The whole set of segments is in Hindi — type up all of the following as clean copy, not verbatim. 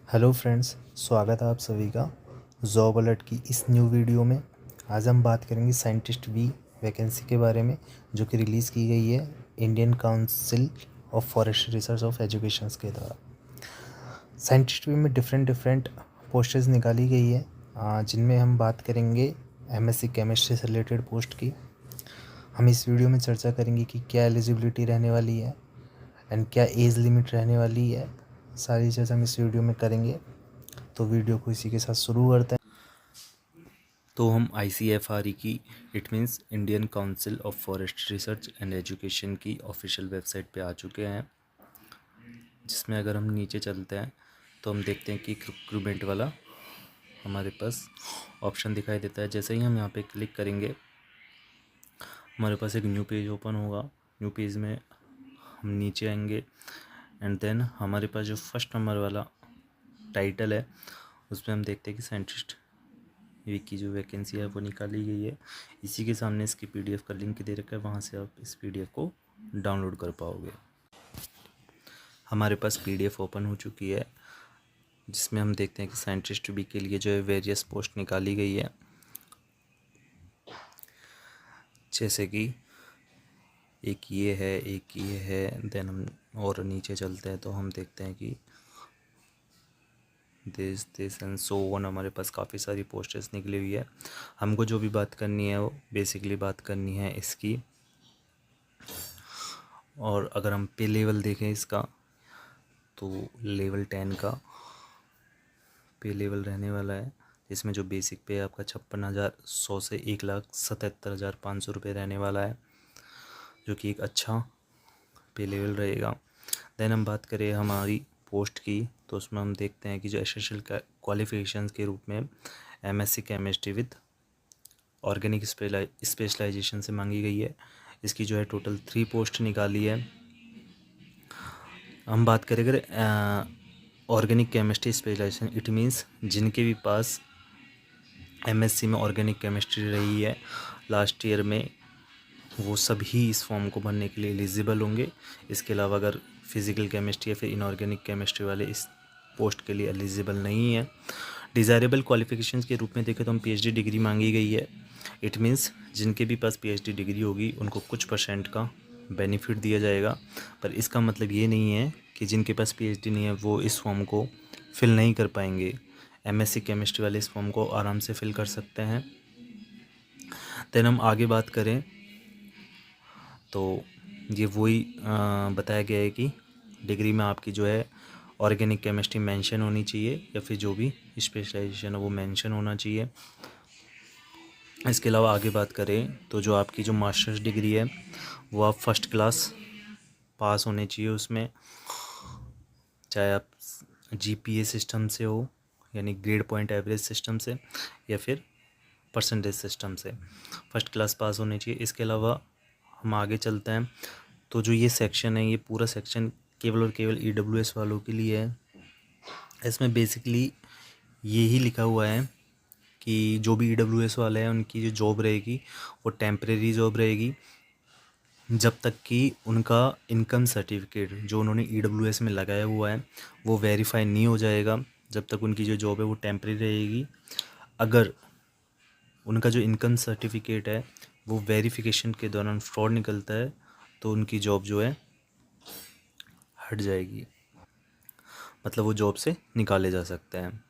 हेलो फ्रेंड्स, स्वागत है आप सभी का जॉब अलर्ट की इस न्यू वीडियो में। आज हम बात करेंगे साइंटिस्ट वी वैकेंसी के बारे में, जो कि रिलीज़ की गई है Indian council of forest research of education के द्वारा। साइंटिस्ट वी में डिफरेंट पोस्टेज निकाली गई है, जिनमें हम बात करेंगे एमएससी केमिस्ट्री से रिलेटेड पोस्ट की। हम इस वीडियो में चर्चा करेंगे कि क्या एलिजिबिलिटी रहने वाली है एंड क्या एज लिमिट रहने वाली है। सारी चीज़ हम इस वीडियो में करेंगे, तो वीडियो को इसी के साथ शुरू करते हैं। तो हम ICFRE की it means Indian council of forest research and education की ऑफिशियल वेबसाइट पे आ चुके हैं, जिसमें अगर हम नीचे चलते हैं तो हम देखते हैं कि रिक्रूटमेंट वाला हमारे पास ऑप्शन दिखाई देता है। जैसे ही हम यहाँ पे क्लिक करेंगे हमारे पास एक न्यू पेज ओपन होगा। न्यू पेज में हम नीचे आएंगे एंड देन हमारे पास जो फर्स्ट नंबर वाला टाइटल है उसमें हम देखते हैं कि साइंटिस्ट वीक की जो वैकेंसी है वो निकाली गई है। इसी के सामने इसकी PDF का लिंक दे रखा है, वहाँ से आप इस PDF को डाउनलोड कर पाओगे। हमारे पास PDF ओपन हो चुकी है, जिसमें हम देखते हैं कि साइंटिस्ट वीक के लिए जो है वेरियस पोस्ट निकाली गई है। जैसे कि एक ये है, देन हम और नीचे चलते हैं तो हम देखते हैं कि दिस एंड सो ऑन हमारे पास काफ़ी सारी पोस्टर्स निकली हुई है। हमको जो भी बात करनी है वो बेसिकली बात करनी है इसकी। और अगर हम पे लेवल देखें इसका तो लेवल 10 का पे लेवल रहने वाला है, जिसमें जो बेसिक पे आपका 56,100 से 1,77,500 रुपये रहने वाला है, जो कि एक अच्छा पे लेवल रहेगा। देन हम बात करें हमारी पोस्ट की तो उसमें हम देखते हैं कि जो एसेंशियल क्वालिफिकेशंस के रूप में MSc chemistry with organic specialisation से मांगी गई है। इसकी जो है टोटल 3 पोस्ट निकाली है। हम बात करें अगर organic chemistry specialisation, it means जिनके भी पास MSc में ऑर्गेनिक केमिस्ट्री रही है लास्ट ईयर में, वो सभी इस फॉर्म को भरने के लिए एलिजिबल होंगे। इसके अलावा अगर फिज़िकल केमिस्ट्री या फिर इनऑर्गेनिक केमिस्ट्री वाले इस पोस्ट के लिए एलिजिबल नहीं है। डिज़ायरेबल क्वालिफिकेशंस के रूप में देखें तो हम PhD डिग्री मांगी गई है। इट मीन्स जिनके भी पास PhD डिग्री होगी उनको कुछ % का बेनिफिट दिया जाएगा, पर इसका मतलब ये नहीं है कि जिनके पास PhD नहीं है वो इस फॉर्म को फिल नहीं कर पाएंगे। MSc केमिस्ट्री वाले इस फॉर्म को आराम से फिल कर सकते हैं। देन हम आगे बात करें तो ये वही बताया गया है कि डिग्री में आपकी जो है ऑर्गेनिक केमिस्ट्री मेंशन होनी चाहिए या फिर जो भी स्पेशलाइजेशन है वो मेंशन होना चाहिए। इसके अलावा आगे बात करें तो जो आपकी जो मास्टर्स डिग्री है वो आप फर्स्ट क्लास पास होने चाहिए उसमें, चाहे आप GPA सिस्टम से हो यानी ग्रेड पॉइंट एवरेज सिस्टम से या फिर परसेंटेज सिस्टम से, फर्स्ट क्लास पास होनी चाहिए। इसके अलावा हम आगे चलते हैं तो जो ये सेक्शन है, ये पूरा सेक्शन केवल और केवल EWS वालों के लिए है। इसमें बेसिकली यही लिखा हुआ है कि जो भी EWS वाले हैं उनकी जो जॉब रहेगी वो टेम्परेरी जॉब रहेगी, जब तक कि उनका इनकम सर्टिफिकेट जो उन्होंने EWS में लगाया हुआ है वो वेरीफाई नहीं हो जाएगा, जब तक उनकी जो जॉब है वो टेम्परेरी रहेगी। अगर उनका जो इनकम सर्टिफिकेट है वो वेरिफिकेशन के दौरान फ्रॉड निकलता है तो उनकी जॉब जो है हट जाएगी, मतलब वो जॉब से निकाले जा सकते हैं।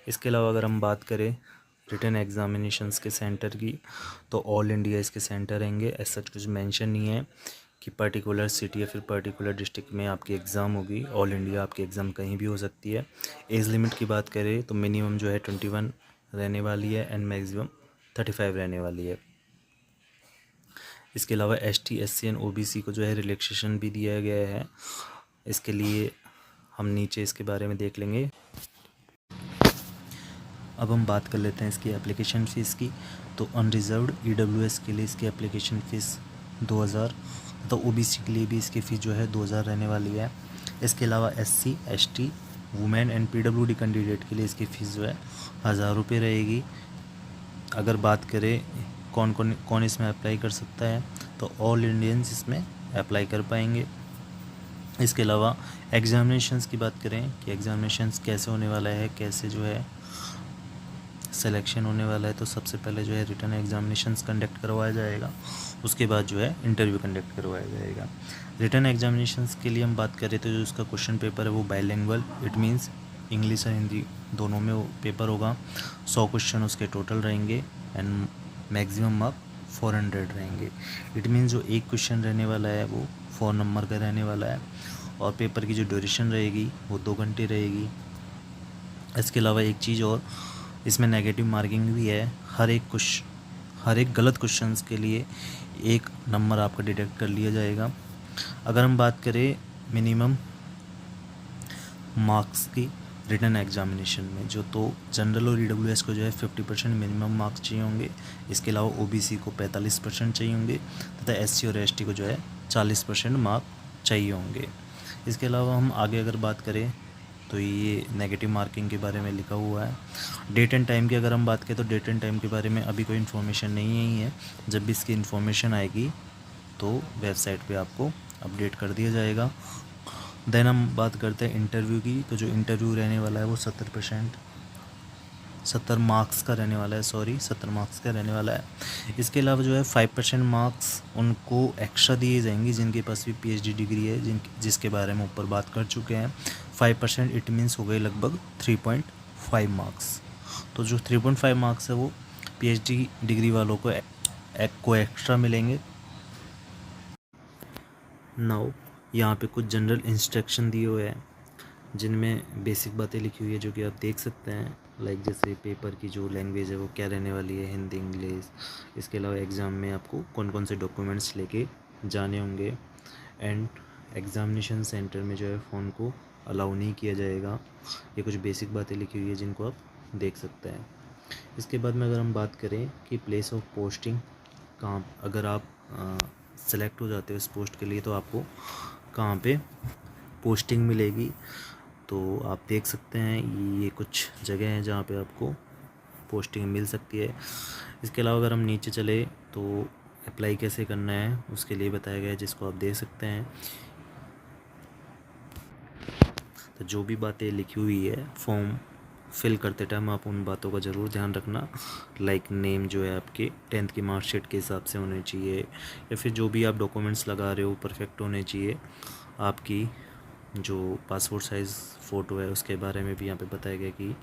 इसके अलावा अगर हम बात करें रिटन एग्जामिनेशंस के सेंटर की तो ऑल इंडिया इसके सेंटर रहेंगे। ऐसा सच कुछ मेंशन नहीं है कि पर्टिकुलर सिटी या फिर पर्टिकुलर डिस्ट्रिक्ट में आपकी एग्ज़ाम होगी। ऑल इंडिया आपकी एग्ज़ाम कहीं भी हो सकती है। एज लिमिट की बात करें तो मिनिमम जो है 21 रहने वाली है एंड मैक्सिमम 35 रहने वाली है। इसके अलावा ST SC एंड OBC को जो है रिलैक्सेशन भी दिया गया है। इसके लिए हम नीचे इसके बारे में देख लेंगे। अब हम बात कर लेते हैं इसकी एप्लीकेशन फ़ीस की। तो अनरिजर्व्ड EWS के लिए इसकी एप्लीकेशन फ़ीस 2,000, तो OBC के लिए भी इसकी फ़ीस जो है 2,000 रहने वाली है। इसके अलावा SC ST women and PWD candidate के लिए इसकी फ़ीस जो है 1,000 रुपये रहेगी। अगर बात करें कौन इसमें अप्लाई कर सकता है तो ऑल इंडियंस इसमें अप्लाई कर पाएंगे। इसके अलावा एग्ज़ामिनेशंस की बात करें कि एग्ज़ामिनेशंस कैसे होने वाला है, कैसे जो है सिलेक्शन होने वाला है, तो सबसे पहले जो है रिटन एग्ज़ामिनेशंस कंडक्ट करवाया जाएगा, उसके बाद जो है इंटरव्यू कंडक्ट करवाया जाएगा। रिटन एग्ज़ामिनेशंस के लिए हम बात करें तो जो उसका क्वेश्चन पेपर है वो बाइलिंगुअल, इट मीन्स इंग्लिश और हिंदी दोनों में वो पेपर होगा। 100 क्वेश्चन उसके टोटल रहेंगे एंड मैक्सिमम मार्क 400 रहेंगे। इट मीन्स जो एक क्वेश्चन रहने वाला है वो 4 नंबर का रहने वाला है और पेपर की जो ड्यूरेशन रहेगी वो 2 घंटे रहेगी। इसके अलावा एक चीज़ और, इसमें नेगेटिव मार्किंग भी है। हर एक गलत क्वेश्चंस के लिए 1 नंबर आपका डिडक्ट कर लिया जाएगा। अगर हम बात करें मिनिमम मार्क्स की रिटन एग्जामिनेशन में, जो तो जनरल और ईडब्ल्यूएस को जो है 50% मिनिमम मार्क्स चाहिए होंगे। इसके अलावा ओबीसी को 45% चाहिए होंगे तथा एससी और एसटी को जो है 40% मार्क चाहिए होंगे। इसके अलावा हम आगे अगर बात करें तो ये नेगेटिव मार्किंग के बारे में लिखा हुआ है। डेट एंड टाइम की अगर हम बात करें तो डेट एंड टाइम के बारे में अभी कोई इन्फॉर्मेशन नहीं है। जब भी इसकी इन्फॉर्मेशन आएगी तो वेबसाइट पे आपको अपडेट कर दिया जाएगा। देन हम बात करते हैं इंटरव्यू की, तो जो इंटरव्यू रहने वाला है वो 70 मार्क्स का रहने वाला है, 70 मार्क्स का रहने वाला है। इसके अलावा जो है 5% मार्क्स उनको एक्स्ट्रा दिए जाएंगे जिनके पास भी पीएचडी डिग्री है, जिसके बारे में ऊपर बात कर चुके हैं। 5% इट मीन्स हो गए लगभग 3.5 मार्क्स। तो जो 3.5 मार्क्स है वो पीएचडी डिग्री वालों को एक्स्ट्रा मिलेंगे। नाउ यहाँ पे कुछ जनरल इंस्ट्रक्शन दिए हुए हैं जिनमें बेसिक बातें लिखी हुई है जो कि आप देख सकते हैं। लाइक जैसे पेपर की जो लैंग्वेज है वो क्या रहने वाली है, हिंदी, इंग्लिश। इसके अलावा एग्ज़ाम में आपको कौन कौन से डॉक्यूमेंट्स लेके जाने होंगे एंड एग्ज़ामिनेशन सेंटर में जो है फ़ोन को अलाउ नहीं किया जाएगा। ये कुछ बेसिक बातें लिखी हुई है जिनको आप देख सकते हैं। इसके बाद में अगर हम बात करें कि प्लेस ऑफ पोस्टिंग कहाँ, अगर आप सेलेक्ट हो जाते हो इस पोस्ट के लिए तो आपको कहाँ पे पोस्टिंग मिलेगी, तो आप देख सकते हैं ये कुछ जगह हैं जहाँ पे आपको पोस्टिंग मिल सकती है। इसके अलावा अगर हम नीचे चले तो अप्लाई कैसे करना है उसके लिए बताया गया है, जिसको आप देख सकते हैं। तो जो भी बातें लिखी हुई है फॉर्म फिल करते टाइम आप उन बातों का ज़रूर ध्यान रखना। लाइक नेम जो है आपके 10th की मार्कशीट के हिसाब से होने चाहिए, या फिर जो भी आप डॉक्यूमेंट्स लगा रहे हो परफेक्ट होने चाहिए। आपकी जो पासपोर्ट साइज़ फ़ोटो है उसके बारे में भी यहाँ पे बताया गया कि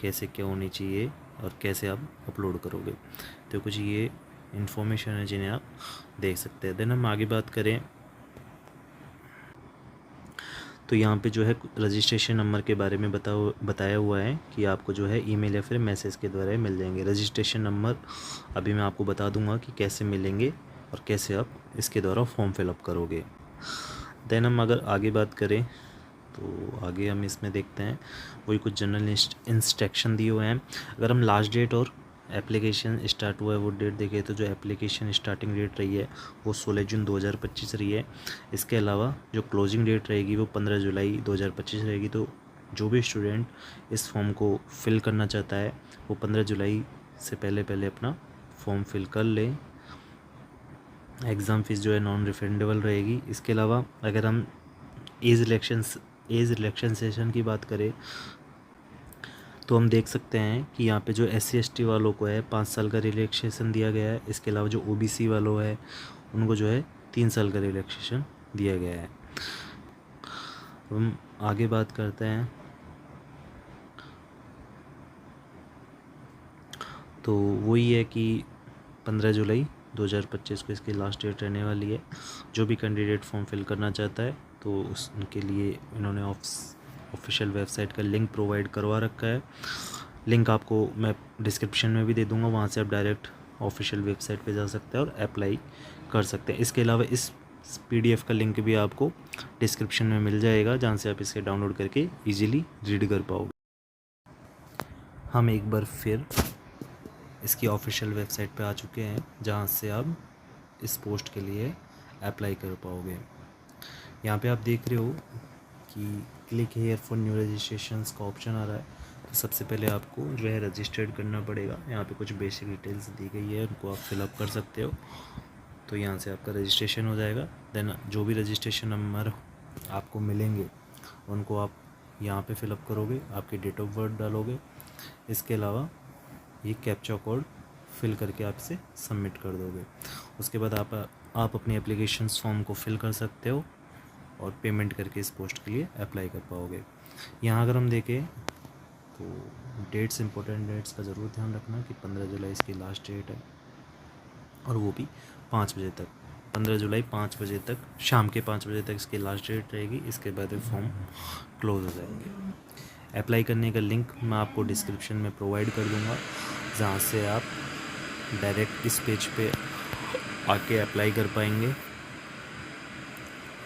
कैसे क्या होनी चाहिए और कैसे आप अपलोड करोगे। तो कुछ ये इन्फॉर्मेशन है जिन्हें आप देख सकते हैं। देन हम आगे बात करें तो यहाँ पे जो है रजिस्ट्रेशन नंबर के बारे में बताया हुआ है कि आपको जो है ईमेल या फिर मैसेज के द्वारा मिल जाएंगे रजिस्ट्रेशन नंबर। अभी मैं आपको बता दूंगा कि कैसे मिलेंगे और कैसे आप इसके द्वारा फॉर्म फिलअप करोगे। देन हम अगर आगे बात करें तो आगे हम इसमें देखते हैं वही कुछ जनरल इंस्ट्रक्शन दिए हुए हैं। अगर हम लास्ट डेट और एप्लीकेशन स्टार्ट हुआ है वो डेट देखें तो जो एप्लीकेशन स्टार्टिंग डेट रही है वो 16 जून 2025 रही है। इसके अलावा जो क्लोजिंग डेट रहेगी वो 15 जुलाई 2025 रहेगी। तो जो भी स्टूडेंट इस फॉर्म को फिल करना चाहता है वो 15 जुलाई से पहले अपना फॉर्म फिल कर ले। एग्ज़ाम फ़ीस जो है नॉन रिफंडेबल रहेगी। इसके अलावा अगर हम एज रिलैक्सेशन की बात करें तो हम देख सकते हैं कि यहाँ पे जो SC/ST वालों को है 5 साल का रिलैक्सेशन दिया गया है। इसके अलावा जो OBC वालों है उनको जो है 3 साल का रिलैक्सेशन दिया गया है। हम आगे बात करते हैं तो वही है कि 15 जुलाई 2025 को इसकी लास्ट डेट रहने वाली है। जो भी कैंडिडेट फॉर्म फिल करना चाहता है तो उनके लिए इन्होंने ऑफिशियल वेबसाइट का लिंक प्रोवाइड करवा रखा है। लिंक आपको मैं डिस्क्रिप्शन में भी दे दूंगा, वहाँ से आप डायरेक्ट ऑफिशियल वेबसाइट पे जा सकते हैं और अप्लाई कर सकते हैं। इसके अलावा इस PDF का लिंक भी आपको डिस्क्रिप्शन में मिल जाएगा जहाँ से आप इसके डाउनलोड करके ईजिली रीड कर पाओगे। हम एक बार फिर इसकी ऑफिशियल वेबसाइट पे आ चुके हैं जहाँ से आप इस पोस्ट के लिए अप्लाई कर पाओगे। यहाँ पे आप देख रहे हो कि click here for new registrations का ऑप्शन आ रहा है। तो सबसे पहले आपको जो है रजिस्टर्ड करना पड़ेगा। यहाँ पे कुछ बेसिक डिटेल्स दी गई है, उनको आप फिलअप कर सकते हो। तो यहाँ से आपका रजिस्ट्रेशन हो जाएगा। देन जो भी रजिस्ट्रेशन नंबर आपको मिलेंगे उनको आप यहाँ पे फिलअप करोगे, आपकी डेट ऑफ बर्थ डालोगे। इसके अलावा ये कैप्चा कोड फिल करके आप इसे सबमिट कर दोगे। उसके बाद आप अपनी एप्लीकेशंस फॉर्म को फिल कर सकते हो और पेमेंट करके इस पोस्ट के लिए अप्लाई कर पाओगे। यहाँ अगर हम देखें तो डेट्स, इंपॉर्टेंट डेट्स का ज़रूर ध्यान रखना कि 15 जुलाई इसकी लास्ट डेट है और वो भी 5 बजे तक। 15 जुलाई 5 बजे तक, शाम के 5 बजे तक इसकी लास्ट डेट रहेगी। इसके बाद फॉर्म क्लोज हो जाएंगे। अप्लाई करने का लिंक मैं आपको डिस्क्रिप्शन में प्रोवाइड कर दूंगा, जहाँ से आप डायरेक्ट इस पेज पे आके अप्लाई कर पाएंगे।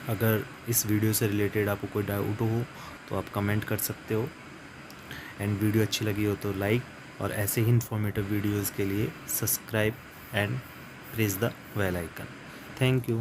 अगर इस वीडियो से रिलेटेड आपको कोई डाउट हो तो आप कमेंट कर सकते हो। एंड वीडियो अच्छी लगी हो तो लाइक, और ऐसे ही इन्फॉर्मेटिव वीडियोज़ के लिए subscribe and press the bell icon. Thank you.